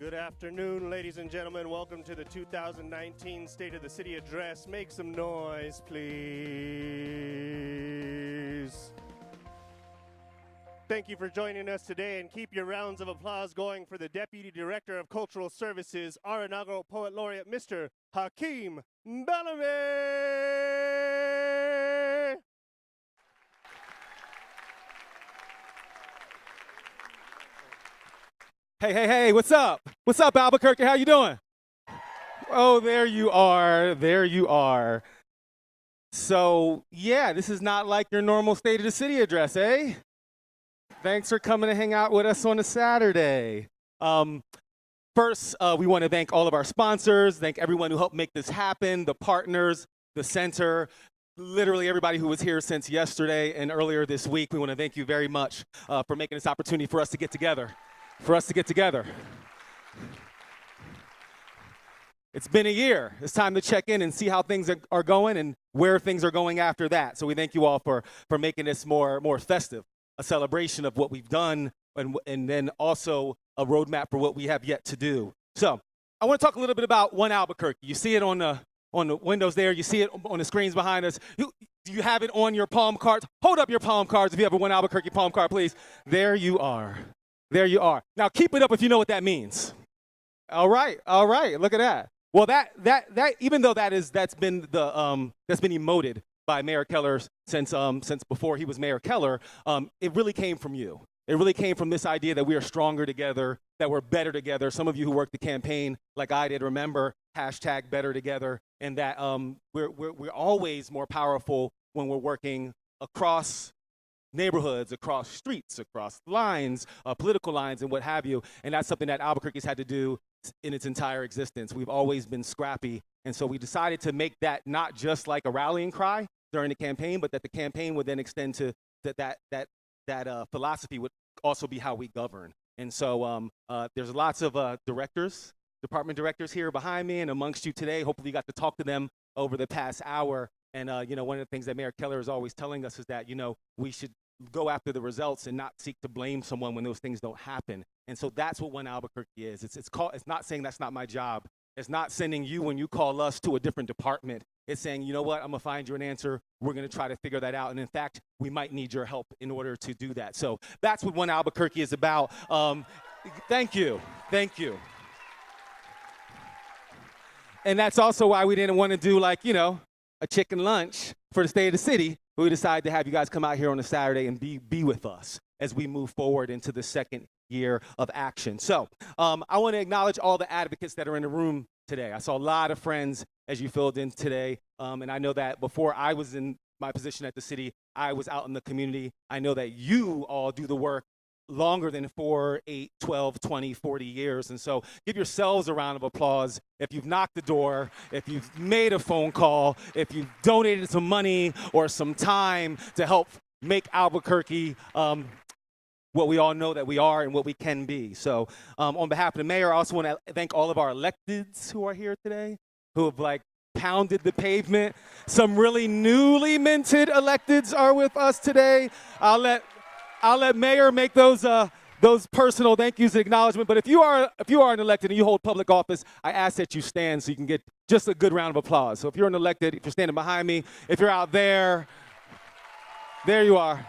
Good afternoon, ladies and gentlemen. Welcome to the 2019 State of the City Address. Make some noise, please. Thank you for joining us today, and keep your rounds of applause going for the Deputy Director of Cultural Services, our inaugural Poet Laureate, Mr. Hakim Bellamy. Hey, what's up? What's up, Albuquerque? How you doing? Oh, there you are. So, yeah, this is not like your normal State of the City address, eh? Thanks for coming to hang out with us on a Saturday. First, we want to thank all of our sponsors, thank everyone who helped make this happen, the partners, the center, literally everybody who was here since yesterday and earlier this week. We want to thank you very much for making this opportunity for us to get together. It's been a year. It's time to check in and see how things are going and where things are going after that. So we thank you all for making this more festive, a celebration of what we've done, and then also a roadmap for what we have yet to do. So I want to talk a little bit about One Albuquerque. You see it on the windows there. You see it on the screens behind us. Do you have it on your palm cards? Hold up your palm cards if you have a One Albuquerque palm card, please. There you are. Now keep it up if you know what that means. All right. Look at that. Well, that even though that's been emoted by Mayor Keller since before he was Mayor Keller, it really came from you. It really came from this idea that we are stronger together, that we're better together. Some of you who worked the campaign, like I did, remember #BetterTogether, and that we're always more powerful when we're working across neighborhoods, across streets, across lines, political lines, and what have you. And that's something that Albuquerque's had to do in its entire existence. We've always been scrappy. And so we decided to make that not just like a rallying cry during the campaign, but that the campaign would then extend to that philosophy would also be how we govern. And so there's lots of department directors here behind me and amongst you today. Hopefully you got to talk to them over the past hour. And one of the things that Mayor Keller is always telling us is that, we should go after the results and not seek to blame someone when those things don't happen. And so that's what One Albuquerque is. It's not saying that's not my job. It's not sending you when you call us to a different department. It's saying, you know what, I'm gonna find you an answer. We're gonna try to figure that out. And in fact, we might need your help in order to do that. So that's what One Albuquerque is about. Thank you. And that's also why we didn't want to do a chicken lunch for the State of the City. We decided to have you guys come out here on a Saturday and be with us as we move forward into the second year of action. So I want to acknowledge all the advocates that are in the room today. I saw a lot of friends as you filled in today, and I know that before I was in my position at the city, I was out in the community. I know that you all do the work longer than 4, 8, 12, 20, 40 years. And so give yourselves a round of applause if you've knocked the door, if you've made a phone call, if you've donated some money or some time to help make Albuquerque what we all know that we are and what we can be. So on behalf of the mayor, I also want to thank all of our electeds who are here today, who have pounded the pavement. Some really newly minted electeds are with us today. I'll let Mayor make those personal thank yous and acknowledgement. But if you are an elected and you hold public office, I ask that you stand so you can get just a good round of applause. So if you're an elected, if you're standing behind me, if you're out there you are.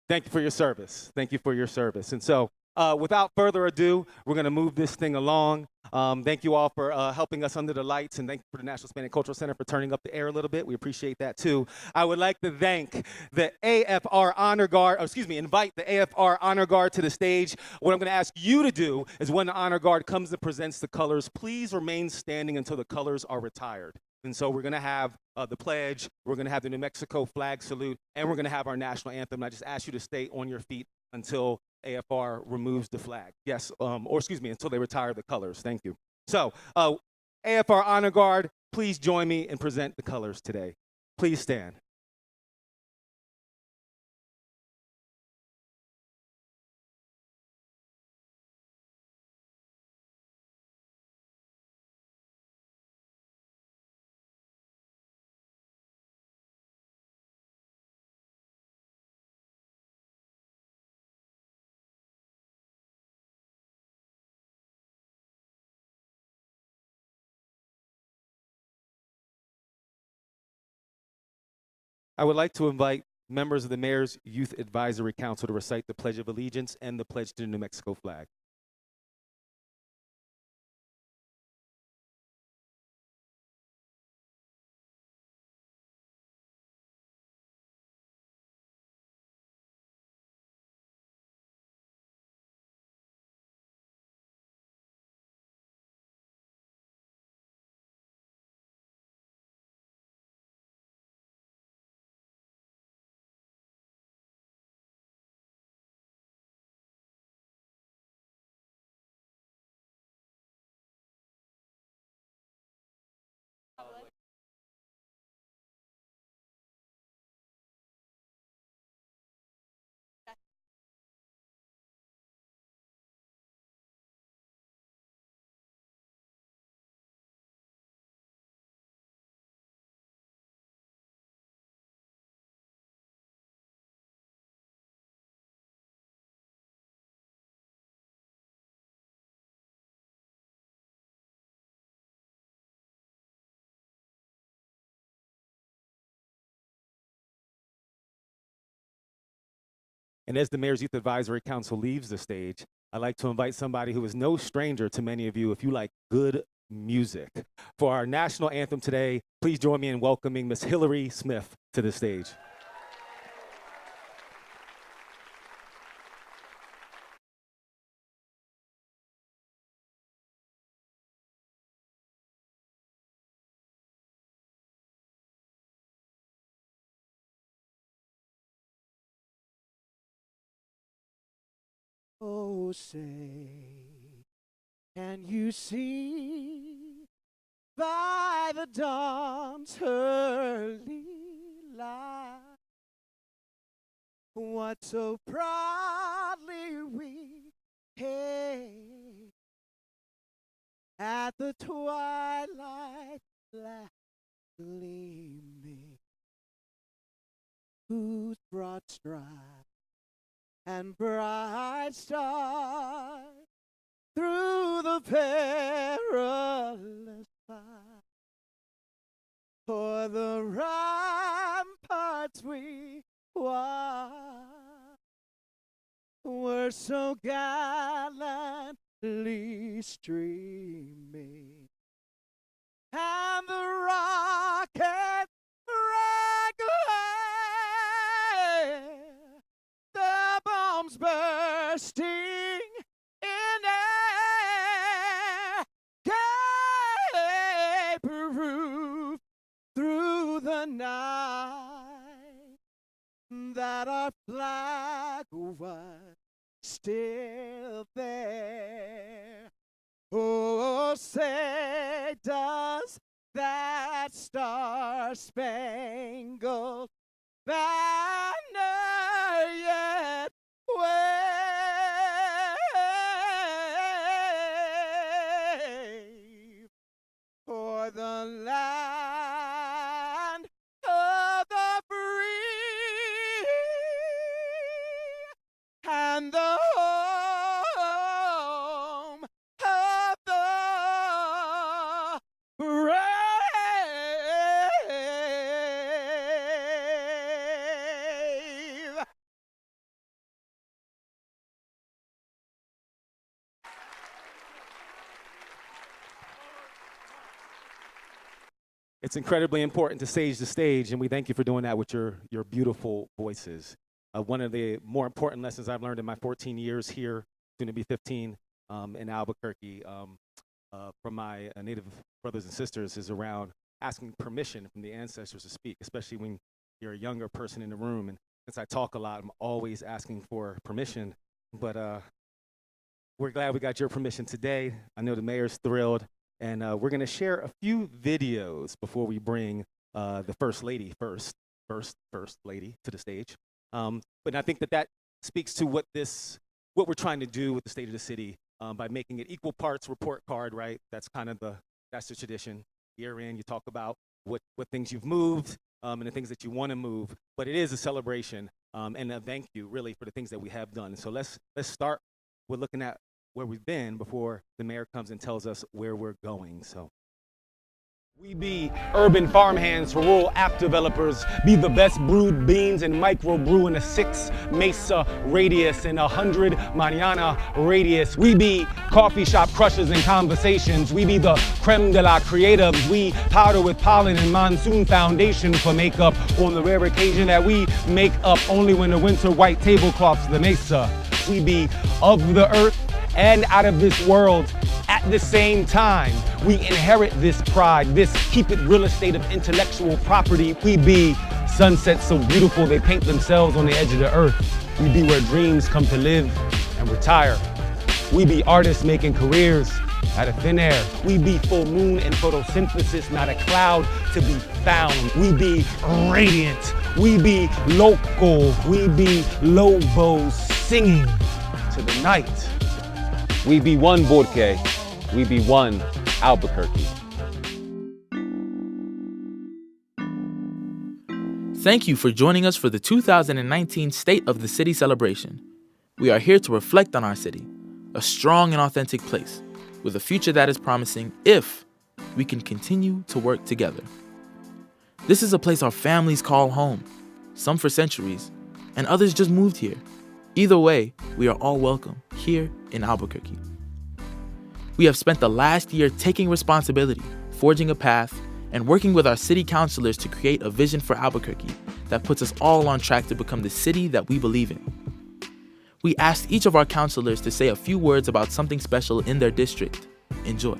Thank you for your service. And so without further ado, we're going to move this thing along. Thank you all for helping us under the lights, and thank you for the National Hispanic Cultural Center for turning up the air a little bit. We appreciate that too. I would like to thank the AFR Honor Guard, invite the AFR Honor Guard to the stage. What I'm going to ask you to do is when the Honor Guard comes and presents the colors, please remain standing until the colors are retired. And so we're going to have the pledge, we're going to have the New Mexico flag salute, and we're going to have our national anthem. I just ask you to stay on your feet until AFR removes the flag. Yes, until they retire the colors. Thank you. So AFR Honor Guard, please join me and present the colors today. Please stand. I would like to invite members of the Mayor's Youth Advisory Council to recite the Pledge of Allegiance and the Pledge to the New Mexico flag. And as the Mayor's Youth Advisory Council leaves the stage, I'd like to invite somebody who is no stranger to many of you if you like good music. For our national anthem today, please join me in welcoming Miss Hillary Smith to the stage. Oh, say, can you see by the dawn's early light what so proudly we hailed at the twilight flash gleaming, whose broad stripes and bright stars through the perilous fight, for the ramparts we watched were so gallantly streaming, and the rocket rang away, the bombs bursting in air gave proof through the night that our flag was still there. Oh, say does that star-spangled banner yet wave for the land of the free and the home of the brave? It's incredibly important to stage the stage, and we thank you for doing that with your beautiful voices. One of the more important lessons I've learned in my 14 years here, soon to be 15, in Albuquerque, from my Native brothers and sisters is around asking permission from the ancestors to speak, especially when you're a younger person in the room. And since I talk a lot, I'm always asking for permission. But we're glad we got your permission today. I know the mayor's thrilled. And we're going to share a few videos before we bring the First Lady, first Lady to the stage. But I think that speaks to what we're trying to do with the state of the city by making it equal parts report card, right? That's kind of that's the tradition. Year in, you talk about what things you've moved and the things that you want to move. But it is a celebration and a thank you, really, for the things that we have done. So let's start with looking at where we've been before the mayor comes and tells us where we're going. So We be urban farmhands for rural app developers, be the best brewed beans and microbrew in a 6 Mesa radius and 100 Mariana radius. We be coffee shop crushers and conversations. We be the creme de la creatives. We powder with pollen and monsoon foundation for makeup on the rare occasion that we make up only when the winter white tablecloths the Mesa. We be of the earth and out of this world at the same time. We inherit this pride, this keep it real estate of intellectual property. We be sunsets so beautiful they paint themselves on the edge of the earth. We be where dreams come to live and retire. We be artists making careers out of thin air. We be full moon and photosynthesis, not a cloud to be found. We be radiant. We be local. We be lobos singing to the night. We be one Burqueños. We be one Albuquerque. Thank you for joining us for the 2019 State of the City celebration. We are here to reflect on our city, a strong and authentic place, with a future that is promising if we can continue to work together. This is a place our families call home, some for centuries, and others just moved here. Either way, we are all welcome here in Albuquerque. We have spent the last year taking responsibility, forging a path, and working with our city councilors to create a vision for Albuquerque that puts us all on track to become the city that we believe in. We asked each of our councilors to say a few words about something special in their district. Enjoy.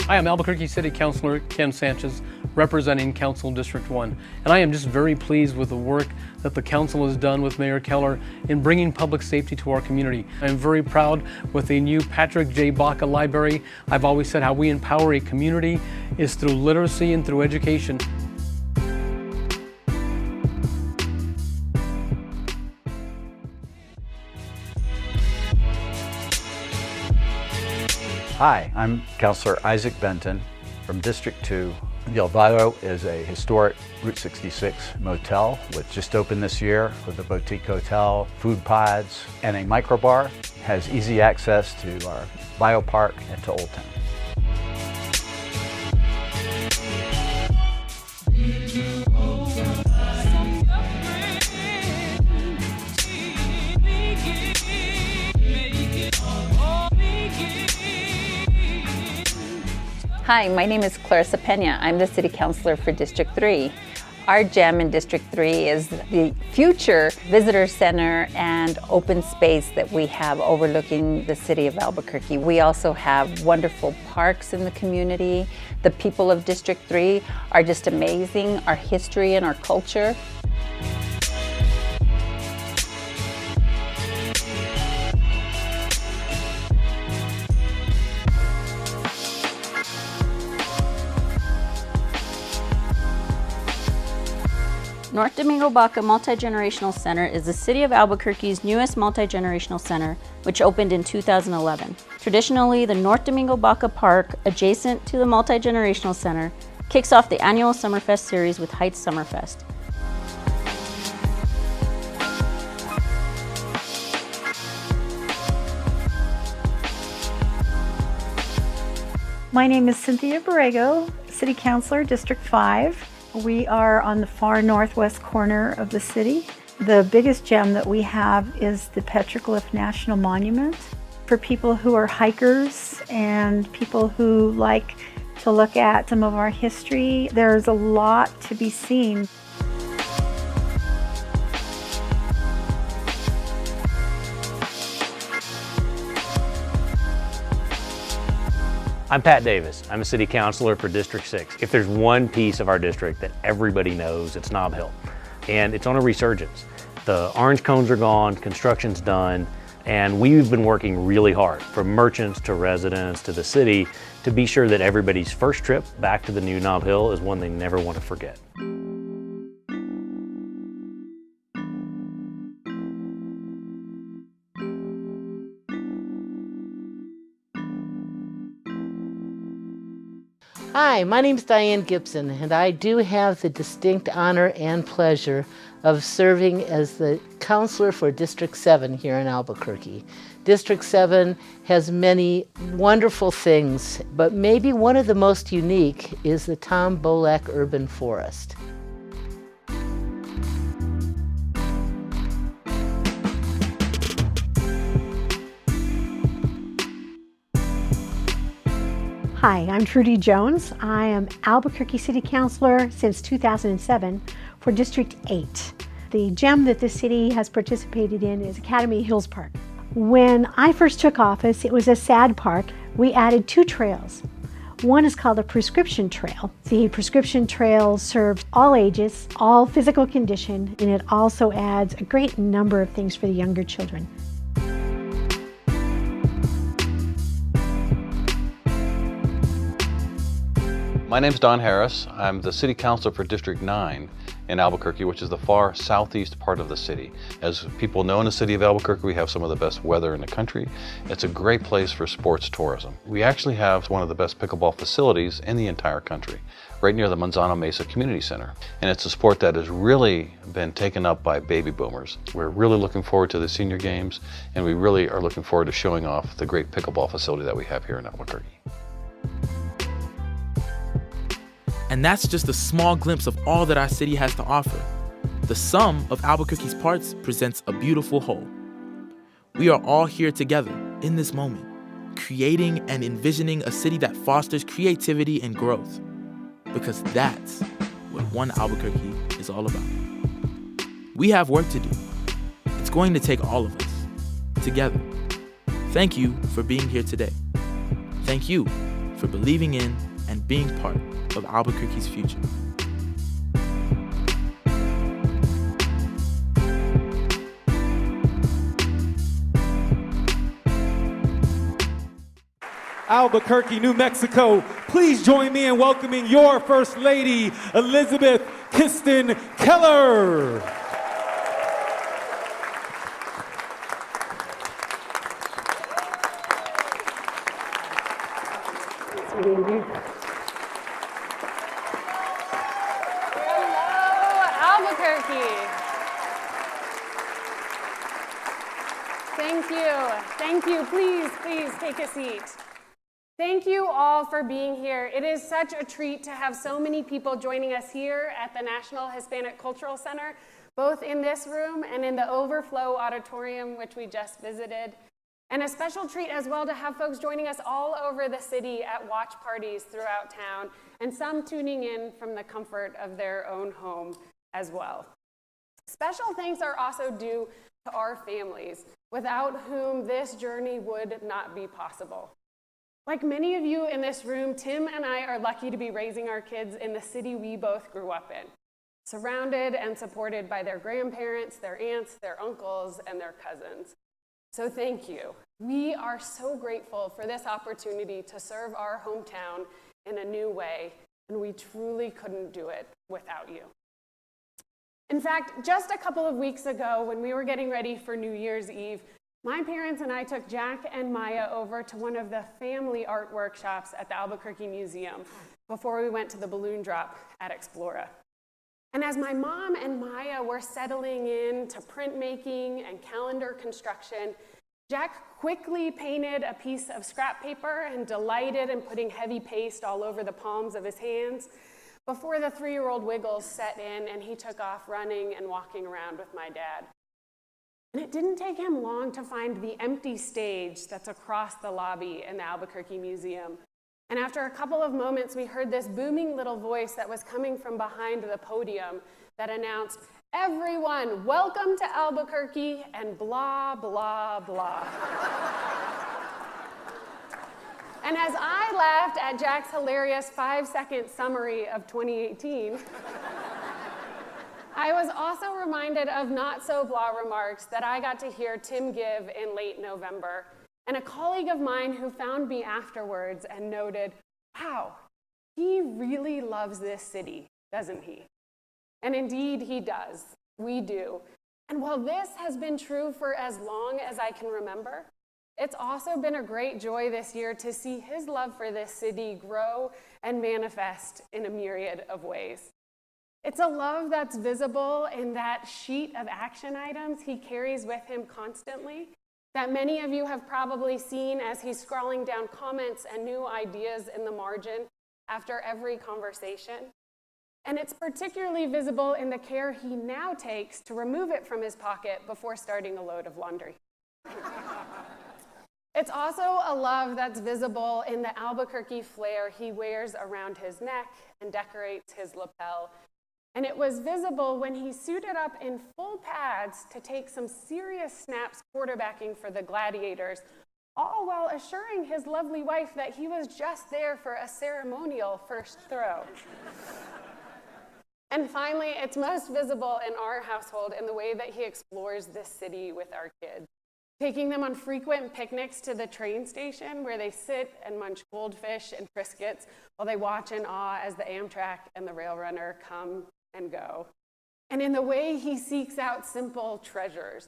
I am Albuquerque City Councilor Ken Sanchez, representing Council District 1, and I am just very pleased with the work that the council has done with Mayor Keller in bringing public safety to our community. I am very proud with the new Patrick J. Baca Library. I've always said how we empower a community is through literacy and through education. Hi, I'm Councilor Isaac Benton from District 2. The Elvado is a historic Route 66 motel which just opened this year with a boutique hotel, food pods, and a microbar. It has easy access to our biopark and to Old Town. Hi, my name is Clarissa Pena. I'm the City Councilor for District 3. Our gem in District 3 is the future visitor center and open space that we have overlooking the city of Albuquerque. We also have wonderful parks in the community. The people of District 3 are just amazing, our history and our culture. North Domingo Baca Multi-Generational Center is the City of Albuquerque's newest multi-generational center, which opened in 2011. Traditionally, the North Domingo Baca Park, adjacent to the Multi-Generational Center, kicks off the annual Summerfest series with Heights Summerfest. My name is Cynthia Borrego, City Councilor, District 5. We are on the far northwest corner of the city. The biggest gem that we have is the Petroglyph National Monument. For people who are hikers and people who like to look at some of our history, there's a lot to be seen. I'm Pat Davis. I'm a city councilor for District 6. If there's one piece of our district that everybody knows, it's Nob Hill. And it's on a resurgence. The orange cones are gone, construction's done, and we've been working really hard, from merchants to residents to the city, to be sure that everybody's first trip back to the new Nob Hill is one they never want to forget. Hi, my name is Diane Gibson, and I do have the distinct honor and pleasure of serving as the counselor for District 7 here in Albuquerque. District 7 has many wonderful things, but maybe one of the most unique is the Tom Bolak Urban Forest. Hi, I'm Trudy Jones. I am Albuquerque City Councilor since 2007 for District 8. The gem that the city has participated in is Academy Hills Park. When I first took office, it was a sad park. We added 2 trails. One is called a prescription trail. The prescription trail serves all ages, all physical condition, and it also adds a great number of things for the younger children. My name's Don Harris. I'm the City Councilor for District 9 in Albuquerque, which is the far southeast part of the city. As people know in the city of Albuquerque, we have some of the best weather in the country. It's a great place for sports tourism. We actually have one of the best pickleball facilities in the entire country, right near the Manzano Mesa Community Center. And it's a sport that has really been taken up by baby boomers. We're really looking forward to the senior games, and we really are looking forward to showing off the great pickleball facility that we have here in Albuquerque. And that's just a small glimpse of all that our city has to offer. The sum of Albuquerque's parts presents a beautiful whole. We are all here together in this moment, creating and envisioning a city that fosters creativity and growth, because that's what One Albuquerque is all about. We have work to do. It's going to take all of us, together. Thank you for being here today. Thank you for believing in and being part of Albuquerque's future. Albuquerque, New Mexico, please join me in welcoming your First Lady, Elizabeth Kiston Keller. Thank you. Please take a seat. Thank you all for being here. It is such a treat to have so many people joining us here at the National Hispanic Cultural Center, both in this room and in the Overflow Auditorium, which we just visited. And a special treat as well to have folks joining us all over the city at watch parties throughout town, and some tuning in from the comfort of their own home as well. Special thanks are also due to our families, without whom this journey would not be possible. Like many of you in this room, Tim and I are lucky to be raising our kids in the city we both grew up in, surrounded and supported by their grandparents, their aunts, their uncles, and their cousins. So thank you. We are so grateful for this opportunity to serve our hometown in a new way, and we truly couldn't do it without you. In fact, just a couple of weeks ago, when we were getting ready for New Year's Eve, my parents and I took Jack and Maya over to one of the family art workshops at the Albuquerque Museum before we went to the balloon drop at Explora. And as my mom and Maya were settling in to printmaking and calendar construction, Jack quickly painted a piece of scrap paper and delighted in putting heavy paste all over the palms of his hands before the 3-year-old wiggles set in and he took off running and walking around with my dad. And it didn't take him long to find the empty stage that's across the lobby in the Albuquerque Museum. And after a couple of moments, we heard this booming little voice that was coming from behind the podium that announced, "Everyone, welcome to Albuquerque," and blah, blah, blah. And as I laughed at Jack's hilarious 5-second summary of 2018, I was also reminded of not-so-blah remarks that I got to hear Tim give in late November, and a colleague of mine who found me afterwards and noted, "Wow, he really loves this city, doesn't he?" And indeed, he does. We do. And while this has been true for as long as I can remember, it's also been a great joy this year to see his love for this city grow and manifest in a myriad of ways. It's a love that's visible in that sheet of action items he carries with him constantly, that many of you have probably seen as he's scrolling down comments and new ideas in the margin after every conversation. And it's particularly visible in the care he now takes to remove it from his pocket before starting a load of laundry. It's also a love that's visible in the Albuquerque flair he wears around his neck and decorates his lapel. And it was visible when he suited up in full pads to take some serious snaps quarterbacking for the Gladiators, all while assuring his lovely wife that he was just there for a ceremonial first throw. And finally, it's most visible in our household in the way that he explores this city with our kids, taking them on frequent picnics to the train station where they sit and munch goldfish and Triscuits while they watch in awe as the Amtrak and the Rail Runner come and go. And in the way he seeks out simple treasures,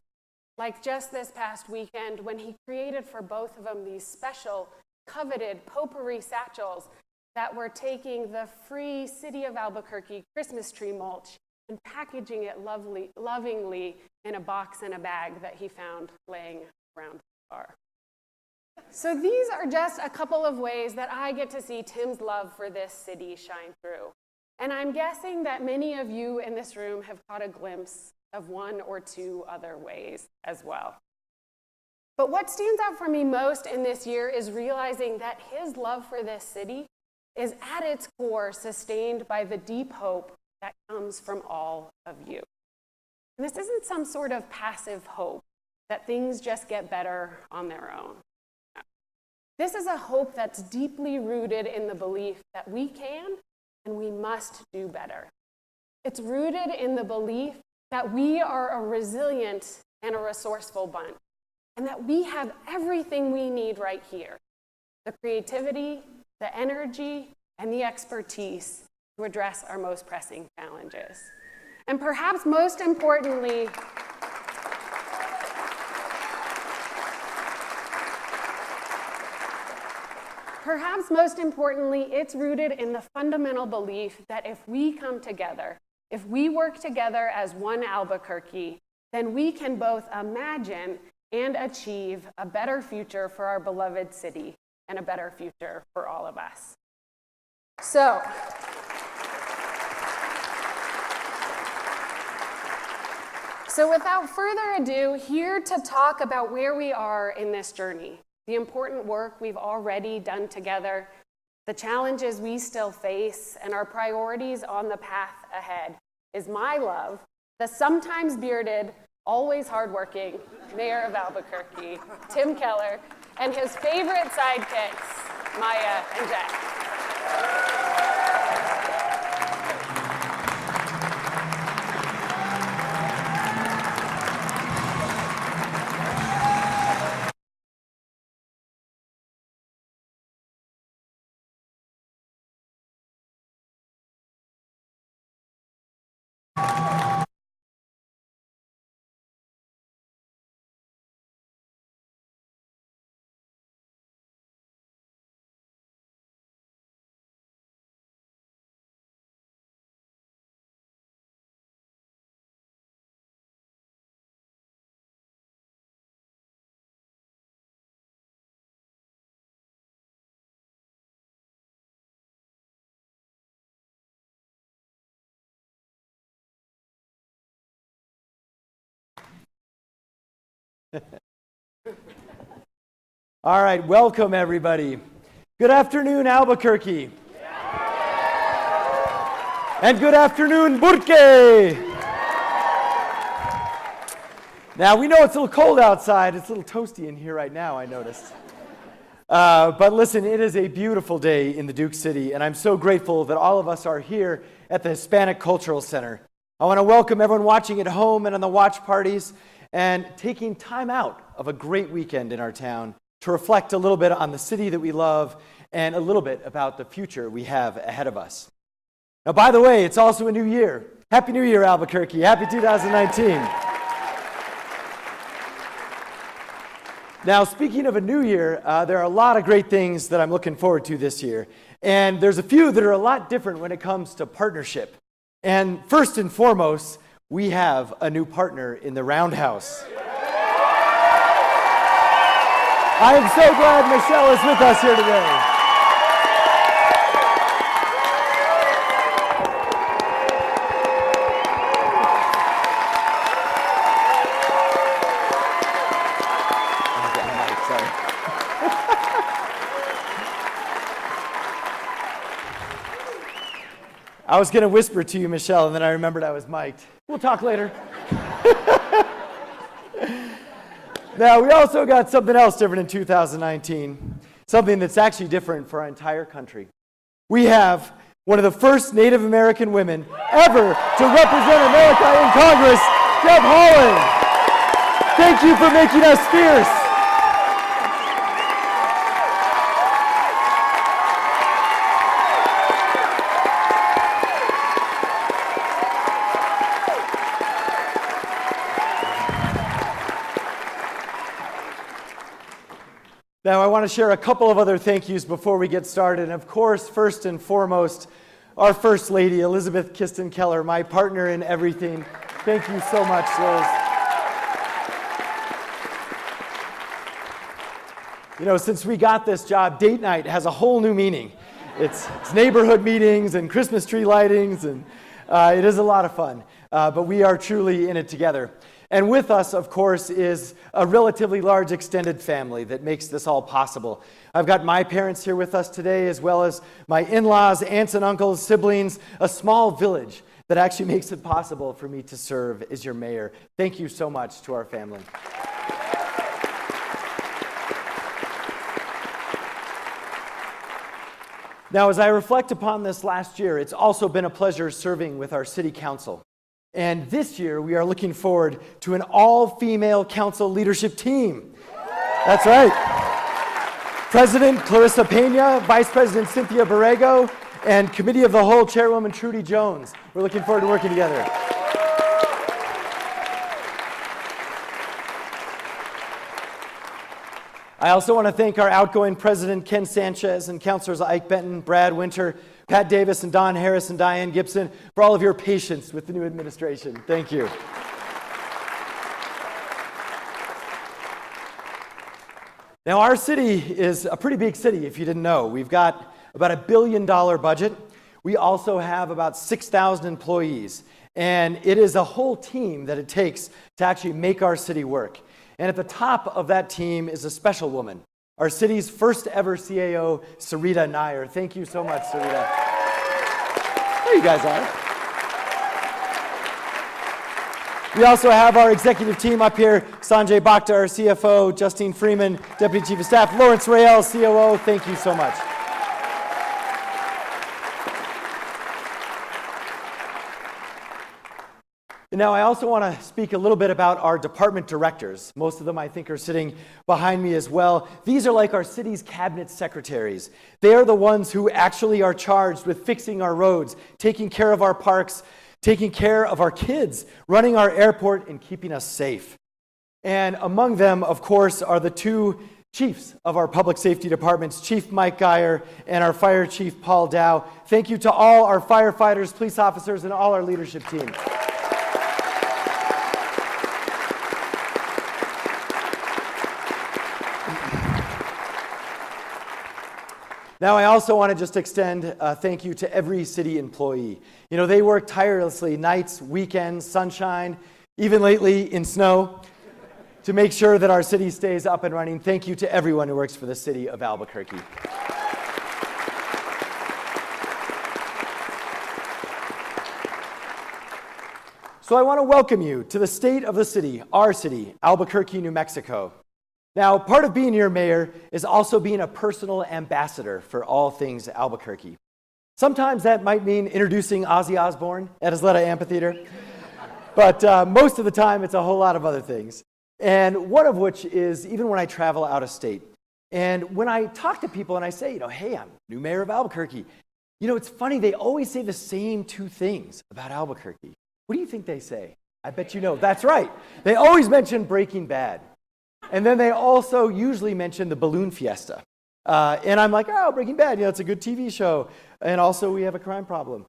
like just this past weekend when he created for both of them these special, coveted potpourri satchels that were taking the free City of Albuquerque Christmas tree mulch and packaging it lovingly in a box and a bag that he found laying around the car. So these are just a couple of ways that I get to see Tim's love for this city shine through. And I'm guessing that many of you in this room have caught a glimpse of one or two other ways as well. But what stands out for me most in this year is realizing that his love for this city is at its core sustained by the deep hope that comes from all of you. And this isn't some sort of passive hope that things just get better on their own. No. This is a hope that's deeply rooted in the belief that we can and we must do better. It's rooted in the belief that we are a resilient and a resourceful bunch, and that we have everything we need right here: the creativity, the energy, and the expertise to address our most pressing challenges. And perhaps most importantly, it's rooted in the fundamental belief that if we come together, if we work together as one Albuquerque, then we can both imagine and achieve a better future for our beloved city and a better future for all of us. So, without further ado, here to talk about where we are in this journey, the important work we've already done together, the challenges we still face, and our priorities on the path ahead, is my love, the sometimes bearded, always hardworking Mayor of Albuquerque, Tim Keller, and his favorite sidekicks, Maya and Jack. All right, welcome everybody. Good afternoon, Albuquerque. And good afternoon, Burqueños. Now, we know it's a little cold outside. It's a little toasty in here right now, I noticed. But listen, it is a beautiful day in the Duke City, and I'm so grateful that all of us are here at the Hispanic Cultural Center. I want to welcome everyone watching at home and on the watch parties, and taking time out of a great weekend in our town to reflect a little bit on the city that we love and a little bit about the future we have ahead of us. Now, by the way, it's also a new year. Happy New Year, Albuquerque. Happy 2019. Now, speaking of a new year, there are a lot of great things that I'm looking forward to this year. And there's a few that are a lot different when it comes to partnership. And first and foremost, we have a new partner in the Roundhouse. I am so glad Michelle is with us here today. I was going to whisper to you, Michelle, and then I remembered I was mic'd. We'll talk later. Now, we also got something else different in 2019, something that's actually different for our entire country. We have one of the first Native American women ever to represent America in Congress, Deb Haaland. Thank you for making us fierce. Now, I want to share a couple of other thank yous before we get started. And of course, first and foremost, our First Lady, Elizabeth Kisten Keller, my partner in everything. Thank you so much, Liz. You know, since we got this job, date night has a whole new meaning. It's neighborhood meetings and Christmas tree lightings, and it is a lot of fun. But we are truly in it together. And with us, of course, is a relatively large extended family that makes this all possible. I've got my parents here with us today, as well as my in-laws, aunts and uncles, siblings, a small village that actually makes it possible for me to serve as your mayor. Thank you so much to our family. Now, as I reflect upon this last year, it's also been a pleasure serving with our city council. And this year, we are looking forward to an all-female council leadership team. That's right. President Clarissa Pena, Vice President Cynthia Borrego, and Committee of the Whole Chairwoman Trudy Jones. We're looking forward to working together. I also want to thank our outgoing President Ken Sanchez and Councilors Ike Benton, Brad Winter, Pat Davis, and Don Harris, and Diane Gibson for all of your patience with the new administration. Thank you. Now, our city is a pretty big city, if you didn't know. We've got about $1 billion budget. We also have about 6,000 employees. And it is a whole team that it takes to actually make our city work. And at the top of that team is a special woman, our city's first ever CAO, Sarita Nair. Thank you so much, Sarita. There you guys are. We also have our executive team up here, Sanjay Bhakta, our CFO, Justine Freeman, Deputy Chief of Staff, Lawrence Rael, COO. Thank you so much. Now, I also want to speak a little bit about our department directors. Most of them, I think, are sitting behind me as well. These are like our city's cabinet secretaries. They are the ones who actually are charged with fixing our roads, taking care of our parks, taking care of our kids, running our airport, and keeping us safe. And among them, of course, are the two chiefs of our public safety departments, Chief Mike Geyer and our fire chief, Paul Dow. Thank you to all our firefighters, police officers, and all our leadership team. Now, I also want to just extend a thank you to every city employee. You know, they work tirelessly nights, weekends, sunshine, even lately in snow, to make sure that our city stays up and running. Thank you to everyone who works for the city of Albuquerque. So I want to welcome you to the state of the city, our city, Albuquerque, New Mexico. Now, part of being your mayor is also being a personal ambassador for all things Albuquerque. Sometimes that might mean introducing Ozzy Osbourne at Isleta Amphitheater, but most of the time it's a whole lot of other things. And one of which is even when I travel out of state. And when I talk to people and I say, hey, I'm new mayor of Albuquerque, it's funny, they always say the same two things about Albuquerque. What do you think they say? I bet you know. That's right. They always mention Breaking Bad. And then they also usually mention the Balloon Fiesta. And I'm like, oh, Breaking Bad, it's a good TV show. And also we have a crime problem.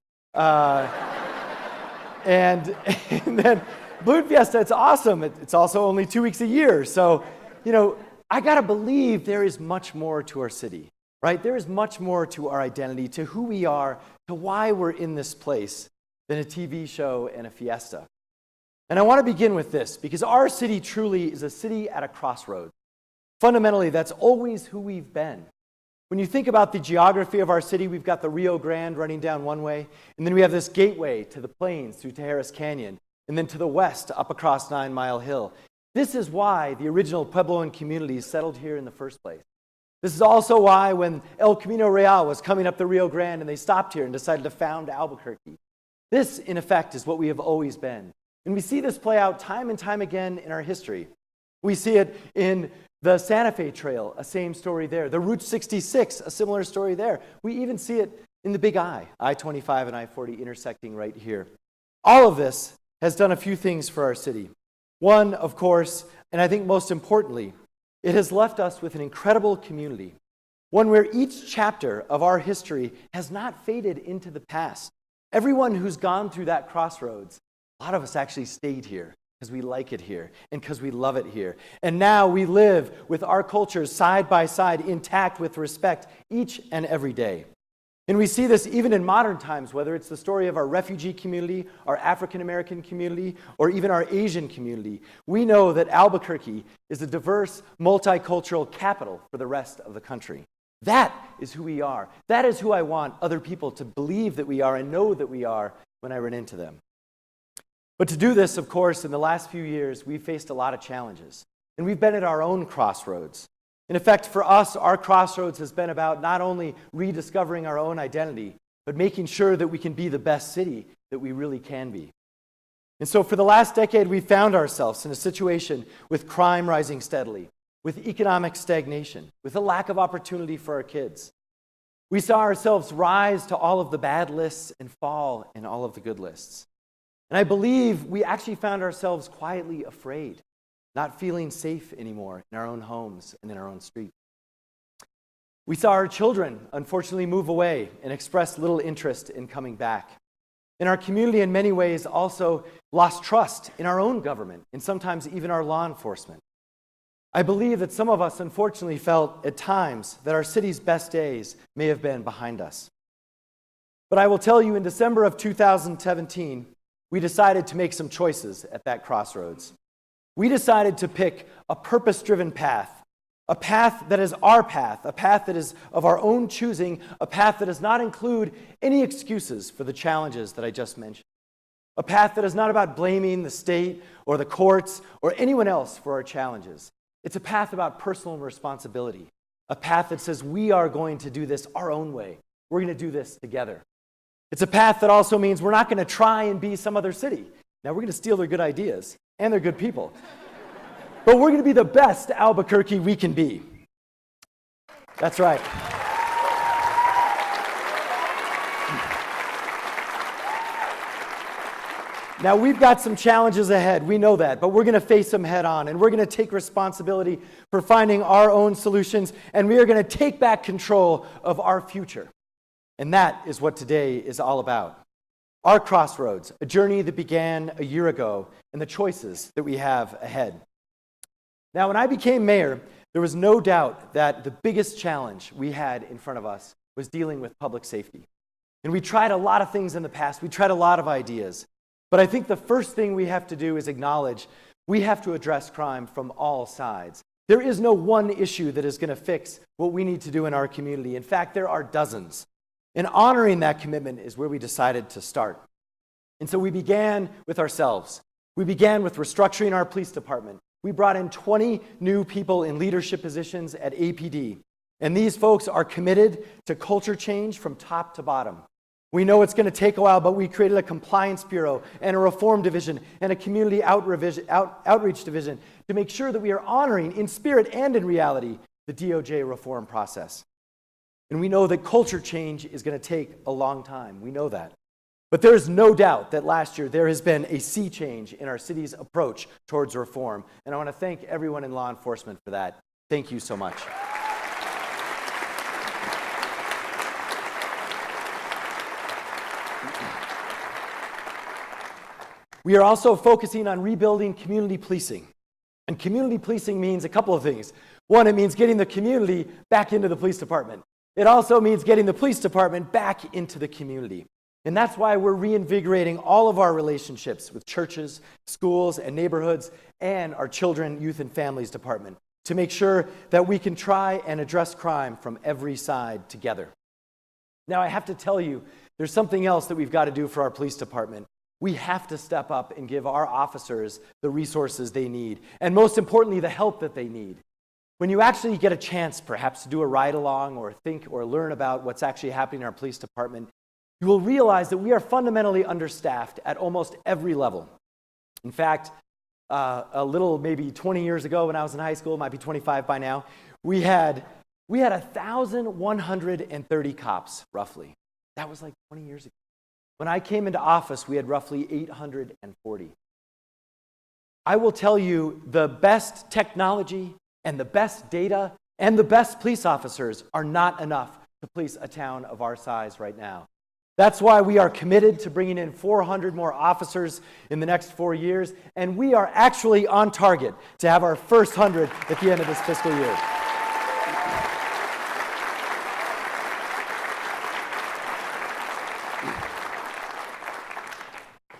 And then Balloon Fiesta, it's awesome. It's also only 2 weeks a year. So, I got to believe there is much more to our city, right? There is much more to our identity, to who we are, to why we're in this place than a TV show and a fiesta. And I want to begin with this, because our city truly is a city at a crossroads. Fundamentally, that's always who we've been. When you think about the geography of our city, we've got the Rio Grande running down one way, and then we have this gateway to the plains through Tejeras Canyon, and then to the west up across 9 Mile Hill. This is why the original Puebloan communities settled here in the first place. This is also why when El Camino Real was coming up the Rio Grande and they stopped here and decided to found Albuquerque. This, in effect, is what we have always been. And we see this play out time and time again in our history. We see it in the Santa Fe Trail, a same story there. The Route 66, a similar story there. We even see it in the Big I-25 and I-40 intersecting right here. All of this has done a few things for our city. One, of course, and I think most importantly, it has left us with an incredible community, one where each chapter of our history has not faded into the past. Everyone who's gone through that crossroads, a lot of us actually stayed here because we like it here and because we love it here. And now we live with our cultures side by side, intact with respect each and every day. And we see this even in modern times, whether it's the story of our refugee community, our African-American community, or even our Asian community. We know that Albuquerque is a diverse, multicultural capital for the rest of the country. That is who we are. That is who I want other people to believe that we are and know that we are when I run into them. But to do this, of course, in the last few years, we've faced a lot of challenges. And we've been at our own crossroads. In effect, for us, our crossroads has been about not only rediscovering our own identity, but making sure that we can be the best city that we really can be. And so for the last decade, we found ourselves in a situation with crime rising steadily, with economic stagnation, with a lack of opportunity for our kids. We saw ourselves rise to all of the bad lists and fall in all of the good lists. And I believe we actually found ourselves quietly afraid, not feeling safe anymore in our own homes and in our own streets. We saw our children, unfortunately, move away and express little interest in coming back. And our community, in many ways, also lost trust in our own government and sometimes even our law enforcement. I believe that some of us, unfortunately, felt at times that our city's best days may have been behind us. But I will tell you, in December of 2017, we decided to make some choices at that crossroads. We decided to pick a purpose-driven path, a path that is our path, a path that is of our own choosing, a path that does not include any excuses for the challenges that I just mentioned, a path that is not about blaming the state or the courts or anyone else for our challenges. It's a path about personal responsibility, a path that says we are going to do this our own way. We're going to do this together. It's a path that also means we're not going to try and be some other city. Now, we're going to steal their good ideas and their good people. But we're going to be the best Albuquerque we can be. That's right. Now, we've got some challenges ahead. We know that. But we're going to face them head on. And we're going to take responsibility for finding our own solutions. And we are going to take back control of our future. And that is what today is all about. Our crossroads, a journey that began a year ago, and the choices that we have ahead. Now, when I became mayor, there was no doubt that the biggest challenge we had in front of us was dealing with public safety. And we tried a lot of things in the past. We tried a lot of ideas. But I think the first thing we have to do is acknowledge we have to address crime from all sides. There is no one issue that is going to fix what we need to do in our community. In fact, there are dozens. And honoring that commitment is where we decided to start. And so we began with ourselves. We began with restructuring our police department. We brought in 20 new people in leadership positions at APD. And these folks are committed to culture change from top to bottom. We know it's going to take a while, but we created a compliance bureau and a reform division and a community outreach division to make sure that we are honoring, in spirit and in reality, the DOJ reform process. And we know that culture change is going to take a long time. We know that. But there is no doubt that last year there has been a sea change in our city's approach towards reform. And I want to thank everyone in law enforcement for that. Thank you so much. We are also focusing on rebuilding community policing. And community policing means a couple of things. One, it means getting the community back into the police department. It also means getting the police department back into the community. And that's why we're reinvigorating all of our relationships with churches, schools, and neighborhoods, and our children, youth, and families department to make sure that we can try and address crime from every side together. Now, I have to tell you, there's something else that we've got to do for our police department. We have to step up and give our officers the resources they need, and most importantly, the help that they need. When you actually get a chance, perhaps, to do a ride-along or think or learn about what's actually happening in our police department, you will realize that we are fundamentally understaffed at almost every level. In fact, a little maybe 20 years ago when I was in high school, might be 25 by now, we had 1,130 cops, roughly. That was like 20 years ago. When I came into office, we had roughly 840. I will tell you, the best technology and the best data and the best police officers are not enough to police a town of our size right now. That's why we are committed to bringing in 400 more officers in the next 4 years, and we are actually on target to have our first 100 at the end of this fiscal year.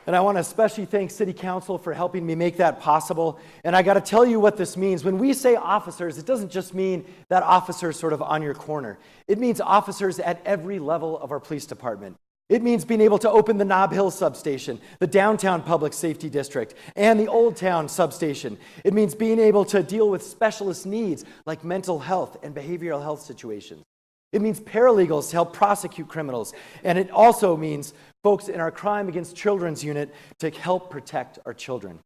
And I want to especially thank City Council for helping me make that possible. And I got to tell you what this means. When we say officers, it doesn't just mean that officers sort of on your corner. It means officers at every level of our police department. It means being able to open the Nob Hill substation, the downtown public safety district, and the Old Town substation. It means being able to deal with specialist needs like mental health and behavioral health situations. It means paralegals to help prosecute criminals. And it also means folks in our Crime Against Children's unit to help protect our children.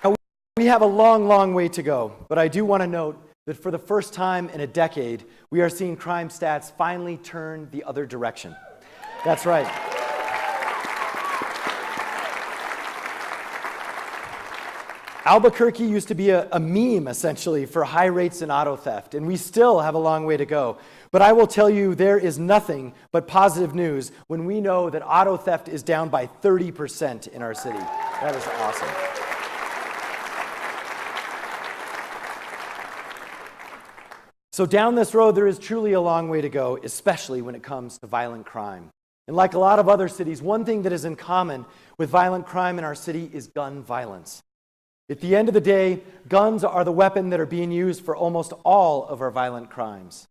Now, we have a long, long way to go, but I do want to note that for the first time in a decade, we are seeing crime stats finally turn the other direction. That's right. Albuquerque used to be a meme, essentially, for high rates in auto theft, and we still have a long way to go. But I will tell you, there is nothing but positive news when we know that auto theft is down by 30% in our city. That is awesome. So down this road, there is truly a long way to go, especially when it comes to violent crime. And like a lot of other cities, one thing that is in common with violent crime in our city is gun violence. At the end of the day, guns are the weapon that are being used for almost all of our violent crimes.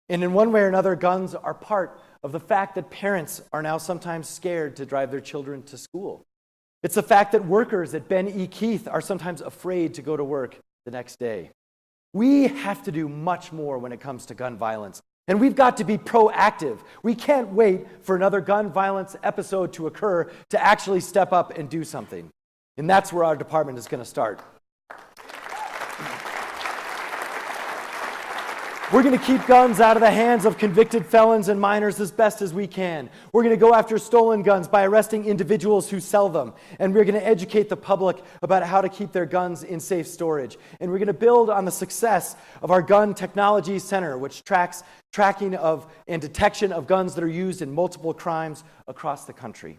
And in one way or another, guns are part of the fact that parents are now sometimes scared to drive their children to school. It's the fact that workers at Ben E. Keith are sometimes afraid to go to work the next day. We have to do much more when it comes to gun violence. And we've got to be proactive. We can't wait for another gun violence episode to occur to actually step up and do something. And that's where our department is going to start. We're going to keep guns out of the hands of convicted felons and minors as best as we can. We're going to go after stolen guns by arresting individuals who sell them. And we're going to educate the public about how to keep their guns in safe storage. And we're going to build on the success of our Gun Technology Center, which tracks tracking of and detection of guns that are used in multiple crimes across the country.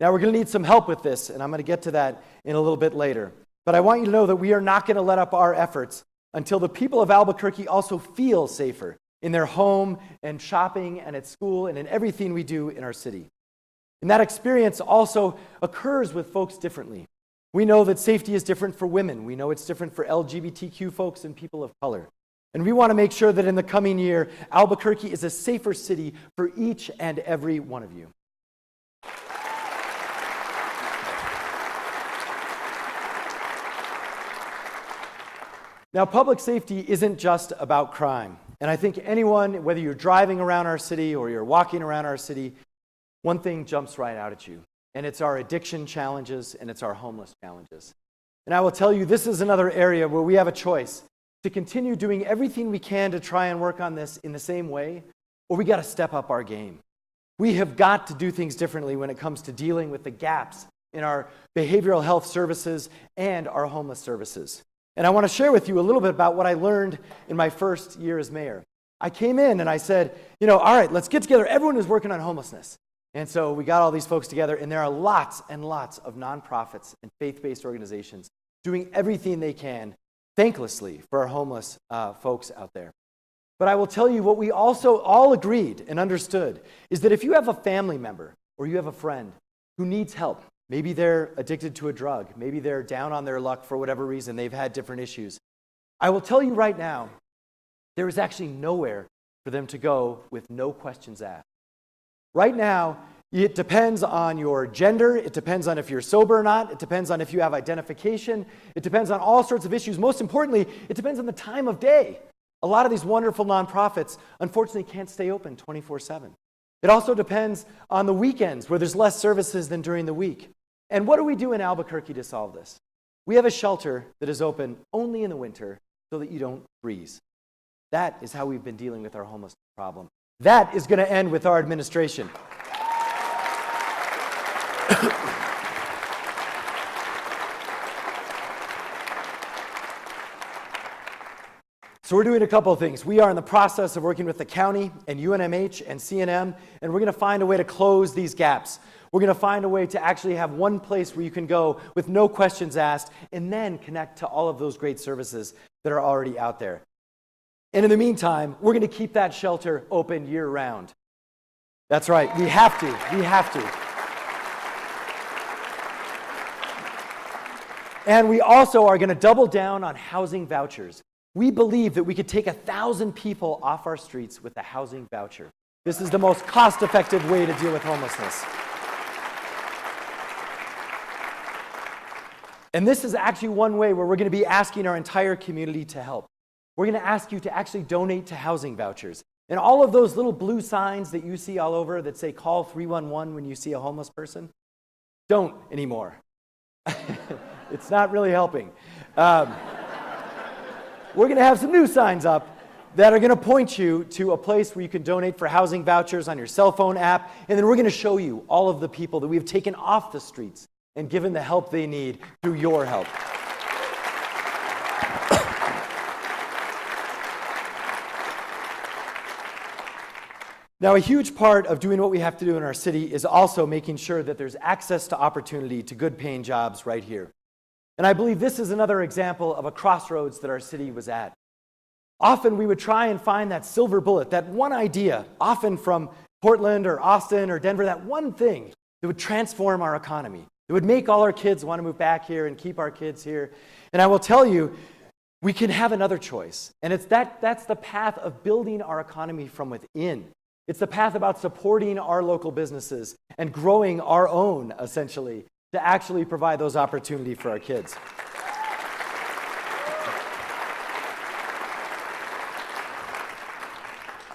Now, we're going to need some help with this, and I'm going to get to that in a little bit later. But I want you to know that we are not going to let up our efforts until the people of Albuquerque also feel safer in their home and shopping and at school and in everything we do in our city. And that experience also occurs with folks differently. We know that safety is different for women. We know it's different for LGBTQ folks and people of color. And we want to make sure that in the coming year, Albuquerque is a safer city for each and every one of you. Now, public safety isn't just about crime. And I think anyone, whether you're driving around our city or you're walking around our city, one thing jumps right out at you. And it's our addiction challenges and it's our homeless challenges. And I will tell you, this is another area where we have a choice to continue doing everything we can to try and work on this in the same way, or we got to step up our game. We have got to do things differently when it comes to dealing with the gaps in our behavioral health services and our homeless services. And I want to share with you a little bit about what I learned in my first year as mayor. I came in and I said, all right, let's get together. Everyone is working on homelessness. And so we got all these folks together, and there are lots and lots of nonprofits and faith-based organizations doing everything they can, thanklessly, for our homeless folks out there. But I will tell you what we also all agreed and understood is that if you have a family member or you have a friend who needs help, maybe they're addicted to a drug, maybe they're down on their luck for whatever reason, they've had different issues, I will tell you right now, there is actually nowhere for them to go with no questions asked. Right now, it depends on your gender, it depends on if you're sober or not, it depends on if you have identification, it depends on all sorts of issues. Most importantly, it depends on the time of day. A lot of these wonderful nonprofits, unfortunately, can't stay open 24/7. It also depends on the weekends where there's less services than during the week. And what do we do in Albuquerque to solve this? We have a shelter that is open only in the winter so that you don't freeze. That is how we've been dealing with our homeless problem. That is going to end with our administration. So we're doing a couple of things. We are in the process of working with the county and UNMH and CNM, and we're going to find a way to close these gaps. We're going to find a way to actually have one place where you can go with no questions asked and then connect to all of those great services that are already out there. And in the meantime, we're going to keep that shelter open year-round. That's right. We have to. We have to. And we also are going to double down on housing vouchers. We believe that we could take 1,000 people off our streets with a housing voucher. This is the most cost-effective way to deal with homelessness. And this is actually one way where we're going to be asking our entire community to help. We're going to ask you to actually donate to housing vouchers. And all of those little blue signs that you see all over that say call 311 when you see a homeless person, don't anymore. It's not really helping. We're going to have some new signs up that are going to point you to a place where you can donate for housing vouchers on your cell phone app. And then we're going to show you all of the people that we've taken off the streets and given the help they need through your help. Now, a huge part of doing what we have to do in our city is also making sure that there's access to opportunity to good-paying jobs right here. And I believe this is another example of a crossroads that our city was at. Often we would try and find that silver bullet, that one idea, often from Portland or Austin or Denver, that one thing that would transform our economy. It would make all our kids want to move back here and keep our kids here. And I will tell you, we can have another choice. And that's the path of building our economy from within. It's the path about supporting our local businesses and growing our own, essentially, to actually provide those opportunities for our kids.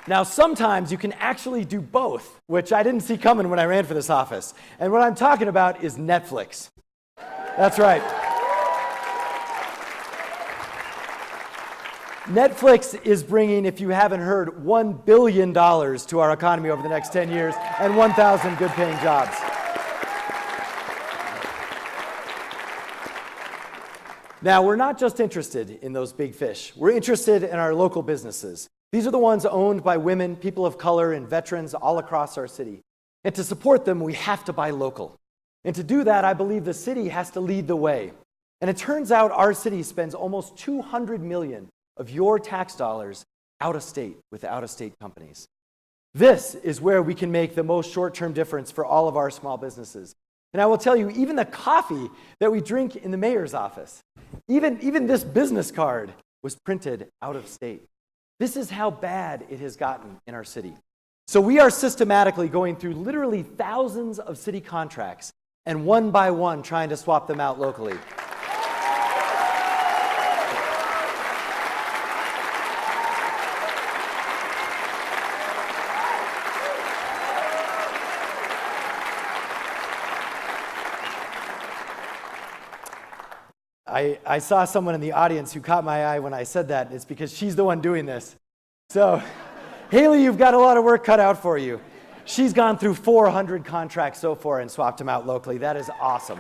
Now, sometimes you can actually do both, which I didn't see coming when I ran for this office. And what I'm talking about is Netflix. That's right. Netflix is bringing, if you haven't heard, $1 billion to our economy over the next 10 years and 1,000 good-paying jobs. Now, we're not just interested in those big fish. We're interested in our local businesses. These are the ones owned by women, people of color, and veterans all across our city. And to support them, we have to buy local. And to do that, I believe the city has to lead the way. And it turns out our city spends almost $200 million of your tax dollars out of state with out-of-state companies. This is where we can make the most short-term difference for all of our small businesses. And I will tell you, even the coffee that we drink in the mayor's office, even this business card was printed out of state. This is how bad it has gotten in our city. So we are systematically going through literally thousands of city contracts and one by one trying to swap them out locally. I saw someone in the audience who caught my eye when I said that. It's because she's the one doing this. So, Haley, you've got a lot of work cut out for you. She's gone through 400 contracts so far and swapped them out locally. That is awesome.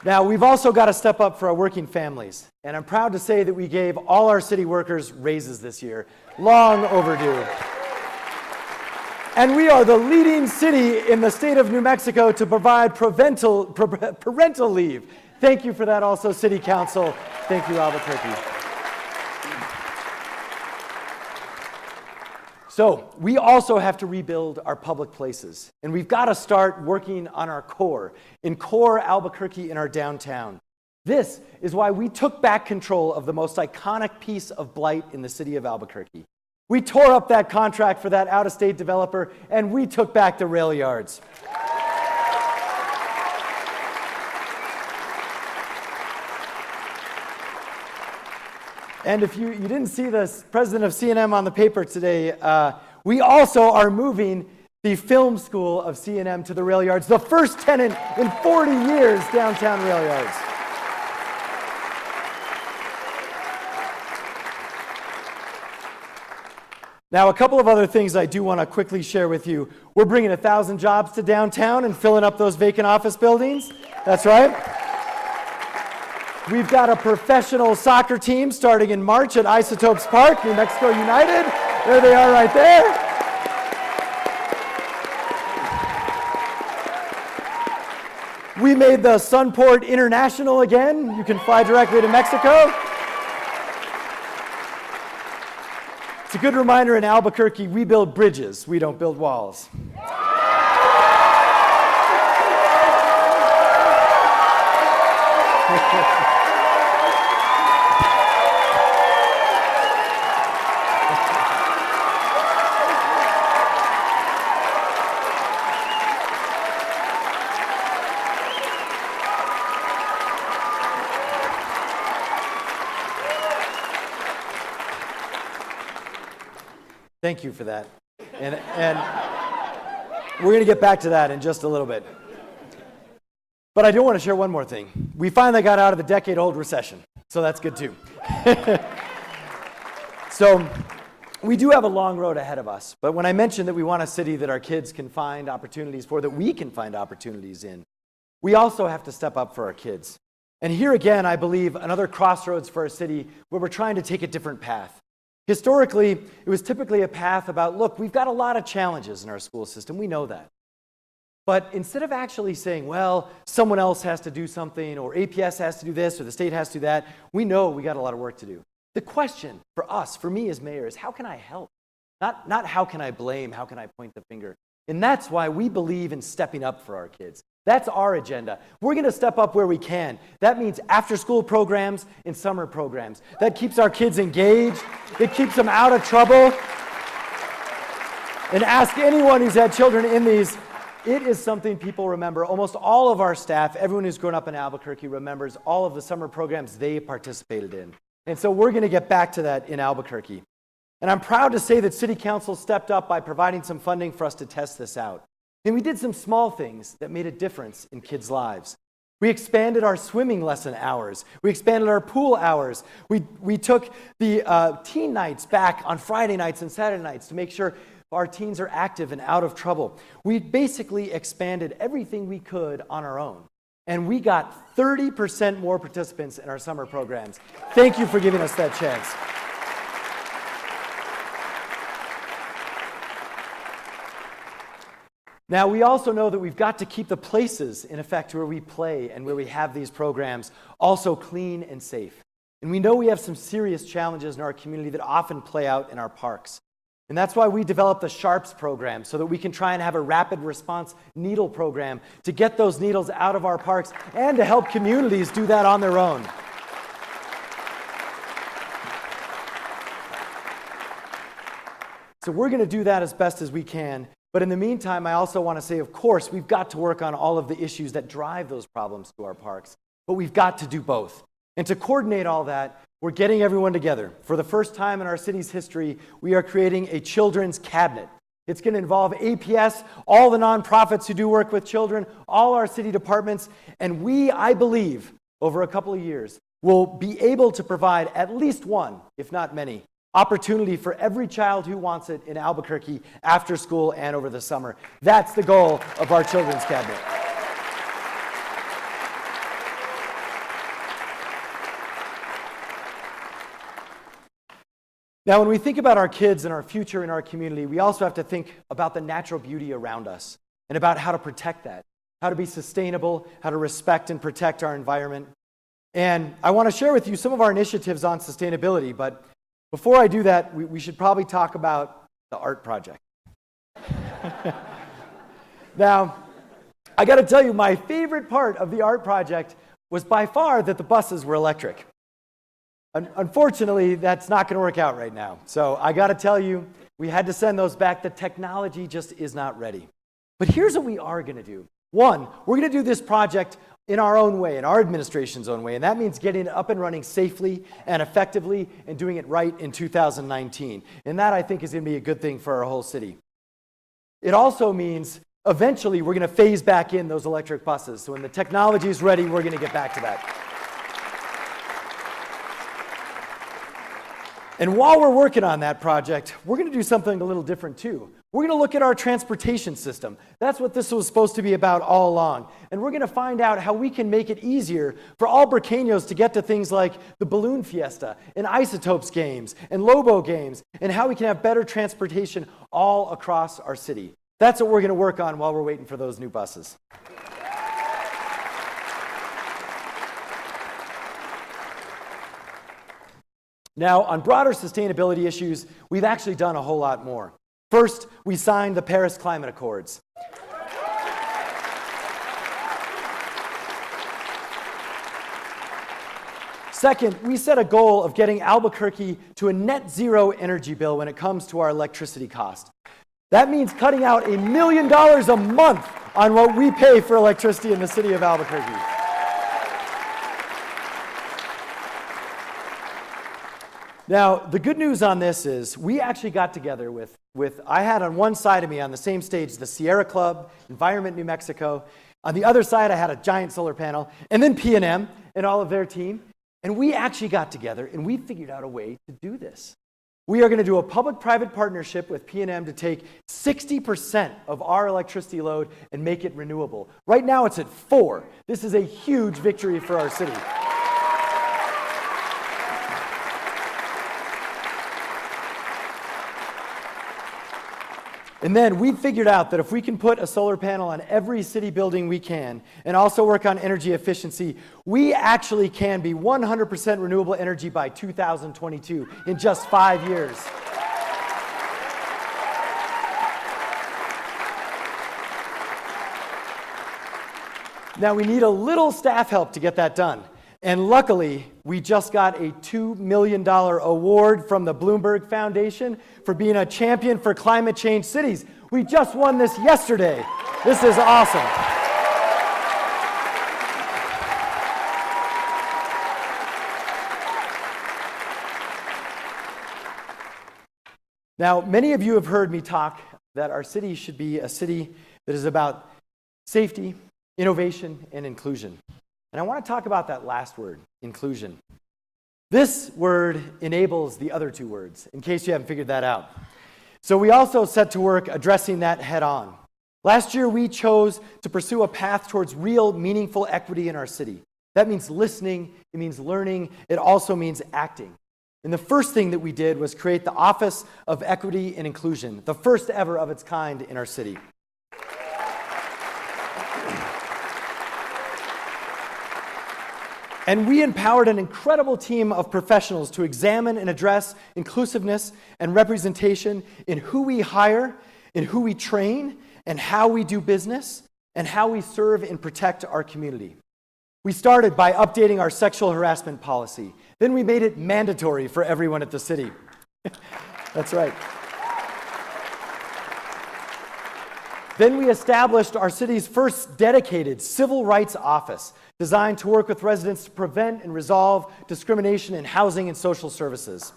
Now, we've also got to step up for our working families. And I'm proud to say that we gave all our city workers raises this year. Long overdue. And we are the leading city in the state of New Mexico to provide parental leave. Thank you for that also, City Council. Thank you, Albuquerque. So we also have to rebuild our public places. And we've got to start working on our core, in core Albuquerque in our downtown. This is why we took back control of the most iconic piece of blight in the city of Albuquerque. We tore up that contract for that out-of-state developer, and we took back the rail yards. And if you didn't see this, president of C&M on the paper today, we also are moving the film school of C&M to the rail yards, the first tenant in 40 years, downtown rail yards. Now, a couple of other things I do want to quickly share with you. We're bringing 1,000 jobs to downtown and filling up those vacant office buildings. That's right. We've got a professional soccer team starting in March at Isotopes Park, New Mexico United. There they are right there. We made the Sunport International again. You can fly directly to Mexico. It's a good reminder in Albuquerque, we build bridges, we don't build walls. Thank you for that. And we're going to get back to that in just a little bit. But I do want to share one more thing. We finally got out of the decade-old recession, so that's good too. So we do have a long road ahead of us, but when I mentioned that we want a city that our kids can find opportunities for, that we can find opportunities in, we also have to step up for our kids. And here again, I believe, another crossroads for our city where we're trying to take a different path. Historically, it was typically a path about, look, we've got a lot of challenges in our school system, we know that. But instead of actually saying, well, someone else has to do something, or APS has to do this, or the state has to do that, we know we got a lot of work to do. The question for us, for me as mayor, is how can I help? Not how can I blame, how can I point the finger? And that's why we believe in stepping up for our kids. That's our agenda. We're going to step up where we can. That means after-school programs and summer programs. That keeps our kids engaged. It keeps them out of trouble. And ask anyone who's had children in these, it is something people remember. Almost all of our staff, everyone who's grown up in Albuquerque, remembers all of the summer programs they participated in. And so we're going to get back to that in Albuquerque. And I'm proud to say that City Council stepped up by providing some funding for us to test this out. And we did some small things that made a difference in kids' lives. We expanded our swimming lesson hours. We expanded our pool hours. We took the teen nights back on Friday nights and Saturday nights to make sure our teens are active and out of trouble. We basically expanded everything we could on our own. And we got 30% more participants in our summer programs. Thank you for giving us that chance. Now, we also know that we've got to keep the places, in effect, where we play and where we have these programs also clean and safe. And we know we have some serious challenges in our community that often play out in our parks. And that's why we developed the SHARPS program, so that we can try and have a rapid response needle program to get those needles out of our parks and to help communities do that on their own. So we're going to do that as best as we can. But in the meantime, I also want to say, of course, we've got to work on all of the issues that drive those problems to our parks. But we've got to do both. And to coordinate all that, we're getting everyone together. For the first time in our city's history, we are creating a children's cabinet. It's going to involve APS, all the nonprofits who do work with children, all our city departments, and we, I believe, over a couple of years, will be able to provide at least one, if not many, opportunity for every child who wants it in Albuquerque after school and over the summer. That's the goal of our children's cabinet. Now, when we think about our kids and our future in our community, we also have to think about the natural beauty around us and about how to protect that, how to be sustainable, how to respect and protect our environment. And I want to share with you some of our initiatives on sustainability, but before I do that, we should probably talk about the art project. Now, I got to tell you, my favorite part of the art project was by far that the buses were electric. Unfortunately, that's not going to work out right now. So I got to tell you, we had to send those back. The technology just is not ready. But here's what we are going to do. One, we're going to do this project in our own way, in our administration's own way, and that means getting it up and running safely and effectively and doing it right in 2019. And that, I think, is going to be a good thing for our whole city. It also means eventually we're going to phase back in those electric buses. So when the technology is ready, we're going to get back to that. And while we're working on that project, we're going to do something a little different too. We're going to look at our transportation system. That's what this was supposed to be about all along. And we're going to find out how we can make it easier for all Burqueños to get to things like the Balloon Fiesta and Isotopes games and Lobo games, and how we can have better transportation all across our city. That's what we're going to work on while we're waiting for those new buses. Now, on broader sustainability issues, we've actually done a whole lot more. First, we signed the Paris Climate Accords. Second, we set a goal of getting Albuquerque to a net zero energy bill when it comes to our electricity cost. That means cutting out $1 million a month on what we pay for electricity in the city of Albuquerque. Now, the good news on this is we actually got together with I had on one side of me on the same stage the Sierra Club, Environment New Mexico. On the other side, I had a giant solar panel, and then P&M and all of their team. And we actually got together, and we figured out a way to do this. We are going to do a public-private partnership with P&M to take 60% of our electricity load and make it renewable. Right now, it's at 4%. This is a huge victory for our city. And then we figured out that if we can put a solar panel on every city building we can, and also work on energy efficiency, we actually can be 100% renewable energy by 2022 in just 5 years. Now we need a little staff help to get that done. And luckily, we just got a $2 million award from the Bloomberg Foundation for being a champion for climate change cities. We just won this yesterday. This is awesome. Now, many of you have heard me talk that our city should be a city that is about safety, innovation, and inclusion. And I want to talk about that last word, inclusion. This word enables the other two words, in case you haven't figured that out. So we also set to work addressing that head on. Last year, we chose to pursue a path towards real, meaningful equity in our city. That means listening, it means learning, it also means acting. And the first thing that we did was create the Office of Equity and Inclusion, the first ever of its kind in our city. And we empowered an incredible team of professionals to examine and address inclusiveness and representation in who we hire, in who we train, and how we do business, and how we serve and protect our community. We started by updating our sexual harassment policy. Then we made it mandatory for everyone at the city. That's right. Then we established our city's first dedicated civil rights office, designed to work with residents to prevent and resolve discrimination in housing and social services.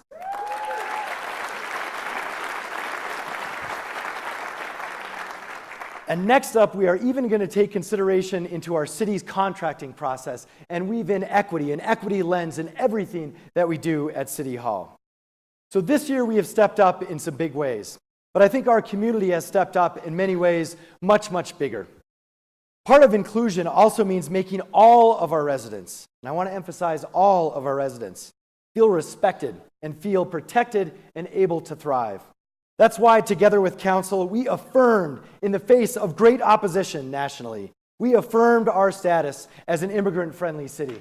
And next up, we are even going to take consideration into our city's contracting process and weave in equity, an equity lens in everything that we do at City Hall. So this year, we have stepped up in some big ways. But I think our community has stepped up in many ways much, much bigger. Part of inclusion also means making all of our residents, and I want to emphasize all of our residents, feel respected and feel protected and able to thrive. That's why, together with Council, we affirmed, in the face of great opposition nationally, we affirmed our status as an immigrant-friendly city.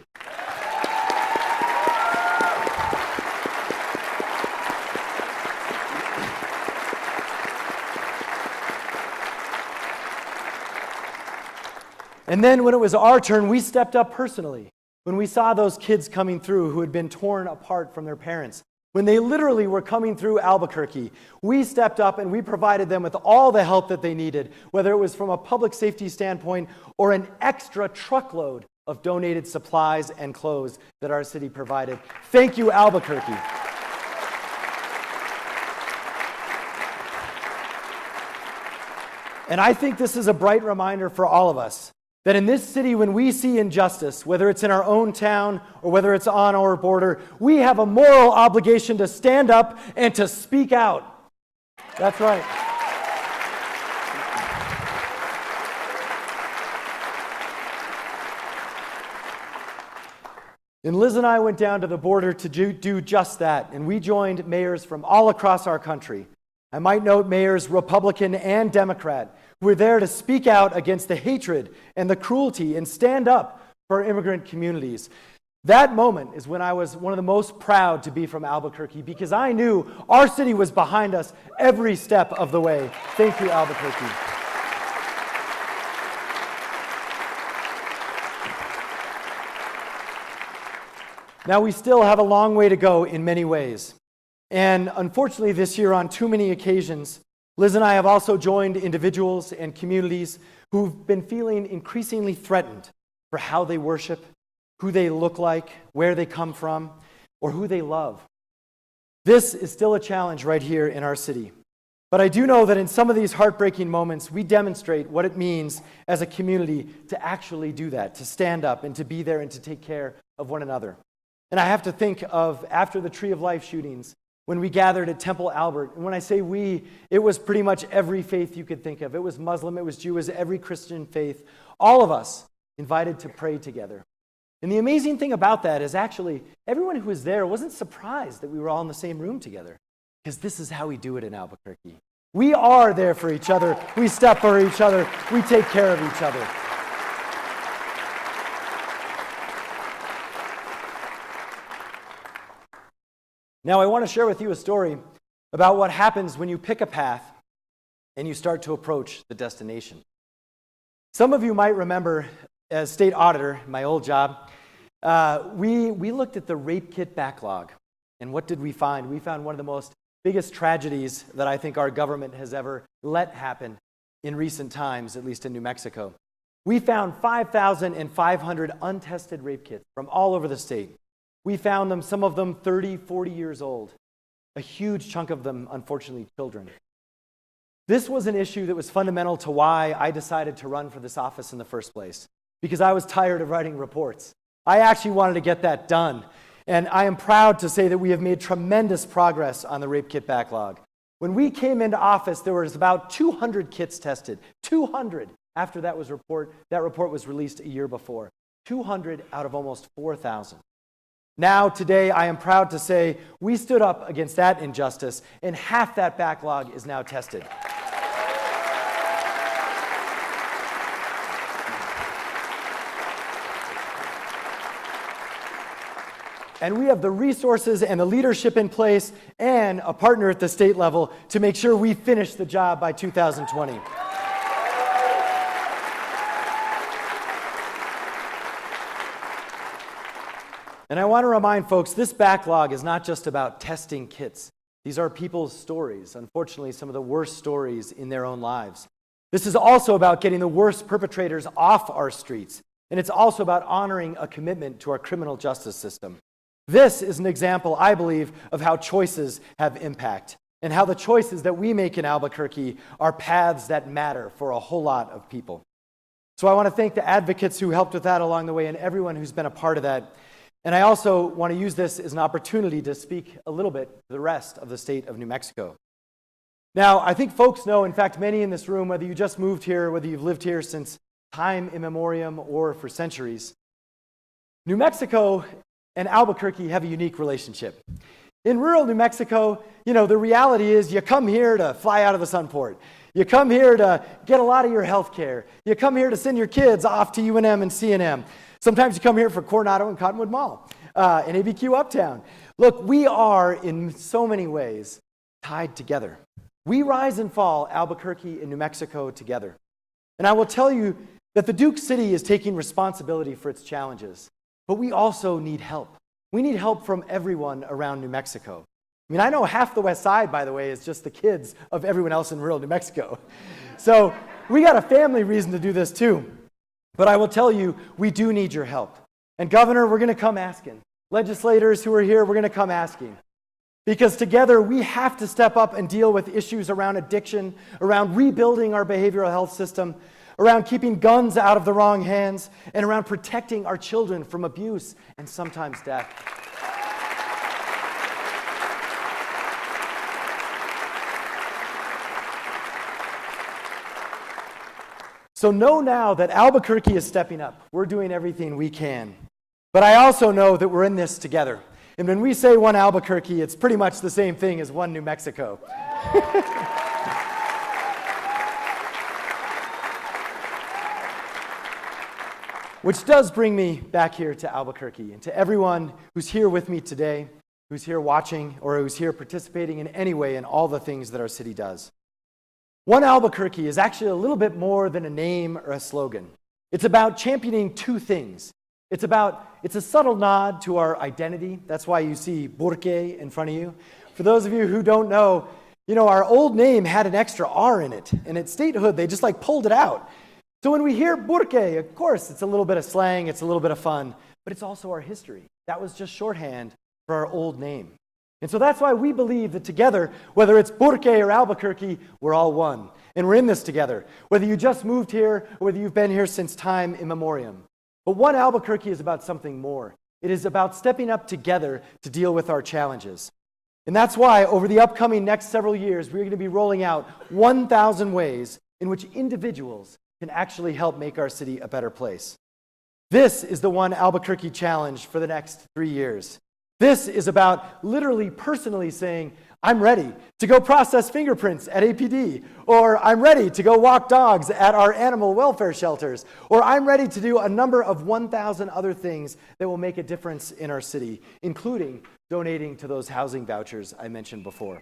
And then when it was our turn, we stepped up personally. When we saw those kids coming through who had been torn apart from their parents, when they literally were coming through Albuquerque, we stepped up and we provided them with all the help that they needed, whether it was from a public safety standpoint or an extra truckload of donated supplies and clothes that our city provided. Thank you, Albuquerque. And I think this is a bright reminder for all of us that in this city, when we see injustice, whether it's in our own town or whether it's on our border, we have a moral obligation to stand up and to speak out. That's right. And Liz and I went down to the border to do just that, and we joined mayors from all across our country. I might note mayors, Republican and Democrat, who were there to speak out against the hatred and the cruelty and stand up for immigrant communities. That moment is when I was one of the most proud to be from Albuquerque, because I knew our city was behind us every step of the way. Thank you, Albuquerque. Now, we still have a long way to go in many ways. And unfortunately, this year, on too many occasions, Liz and I have also joined individuals and communities who've been feeling increasingly threatened for how they worship, who they look like, where they come from, or who they love. This is still a challenge right here in our city. But I do know that in some of these heartbreaking moments, we demonstrate what it means as a community to actually do that, to stand up and to be there and to take care of one another. And I have to think of after the Tree of Life shootings, when we gathered at Temple Albert. And when I say we, it was pretty much every faith you could think of. It was Muslim, it was Jew, it was every Christian faith. All of us invited to pray together. And the amazing thing about that is actually everyone who was there wasn't surprised that we were all in the same room together, because this is how we do it in Albuquerque. We are there for each other. We step for each other. We take care of each other. Now, I want to share with you a story about what happens when you pick a path and you start to approach the destination. Some of you might remember, as state auditor, my old job, we looked at the rape kit backlog. And what did we find? We found one of the biggest tragedies that I think our government has ever let happen in recent times, at least in New Mexico. We found 5,500 untested rape kits from all over the state. We found them, some of them 30, 40 years old. A huge chunk of them, unfortunately, children. This was an issue that was fundamental to why I decided to run for this office in the first place, because I was tired of writing reports. I actually wanted to get that done. And I am proud to say that we have made tremendous progress on the rape kit backlog. When we came into office, there was about 200 kits tested. 200 after that report was released a year before. 200 out of almost 4,000. Now, today, I am proud to say we stood up against that injustice, and half that backlog is now tested. And we have the resources and the leadership in place and a partner at the state level to make sure we finish the job by 2020. And I want to remind folks, this backlog is not just about testing kits. These are people's stories, unfortunately, some of the worst stories in their own lives. This is also about getting the worst perpetrators off our streets. And it's also about honoring a commitment to our criminal justice system. This is an example, I believe, of how choices have impact and how the choices that we make in Albuquerque are paths that matter for a whole lot of people. So I want to thank the advocates who helped with that along the way and everyone who's been a part of that. And I also want to use this as an opportunity to speak a little bit to the rest of the state of New Mexico. Now, I think folks know, in fact, many in this room, whether you just moved here, whether you've lived here since time immemorial or for centuries, New Mexico and Albuquerque have a unique relationship. In rural New Mexico, the reality is you come here to fly out of the Sunport. You come here to get a lot of your health care. You come here to send your kids off to UNM and CNM. Sometimes you come here for Coronado and Cottonwood Mall and ABQ Uptown. Look, we are in so many ways tied together. We rise and fall Albuquerque and New Mexico together. And I will tell you that the Duke City is taking responsibility for its challenges, but we also need help. We need help from everyone around New Mexico. I mean, I know half the West Side, by the way, is just the kids of everyone else in rural New Mexico. So we got a family reason to do this too. But I will tell you, we do need your help. And Governor, we're going to come asking. Legislators who are here, we're going to come asking. Because together we have to step up and deal with issues around addiction, around rebuilding our behavioral health system, around keeping guns out of the wrong hands, and around protecting our children from abuse and sometimes death. So know now that Albuquerque is stepping up. We're doing everything we can. But I also know that we're in this together. And when we say one Albuquerque, it's pretty much the same thing as one New Mexico. Which does bring me back here to Albuquerque and to everyone who's here with me today, who's here watching, or who's here participating in any way in all the things that our city does. One Albuquerque is actually a little bit more than a name or a slogan. It's about championing two things. It's a subtle nod to our identity. That's why you see Burque in front of you. For those of you who don't know, our old name had an extra R in it, and at statehood, they just pulled it out. So when we hear Burque, of course, it's a little bit of slang, it's a little bit of fun, but it's also our history. That was just shorthand for our old name. And so that's why we believe that together, whether it's Burque or Albuquerque, we're all one. And we're in this together, whether you just moved here or whether you've been here since time immemorial. But one Albuquerque is about something more. It is about stepping up together to deal with our challenges. And that's why over the upcoming next several years, we're going to be rolling out 1,000 ways in which individuals can actually help make our city a better place. This is the One Albuquerque Challenge for the next 3 years. This is about literally personally saying, I'm ready to go process fingerprints at APD, or I'm ready to go walk dogs at our animal welfare shelters, or I'm ready to do a number of 1,000 other things that will make a difference in our city, including donating to those housing vouchers I mentioned before.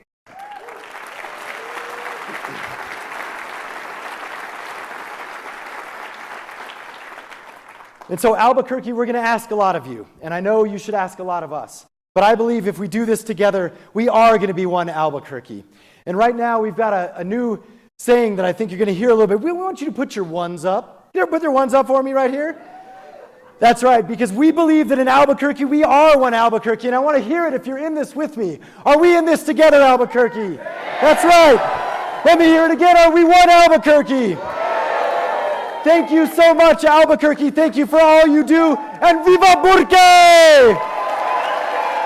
And so Albuquerque, we're going to ask a lot of you, and I know you should ask a lot of us. But I believe if we do this together, we are going to be one Albuquerque. And right now, we've got a new saying that I think you're going to hear a little bit. We want you to put your ones up. You ever put your ones up for me right here? That's right, because we believe that in Albuquerque, we are one Albuquerque. And I want to hear it if you're in this with me. Are we in this together, Albuquerque? That's right. Let me hear it again. Are we one Albuquerque? Thank you so much, Albuquerque. Thank you for all you do. And Viva Burque!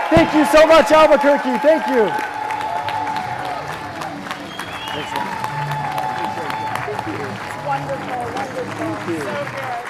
Thank you so much, Albuquerque. Thank you. Wonderful, wonderful. So good.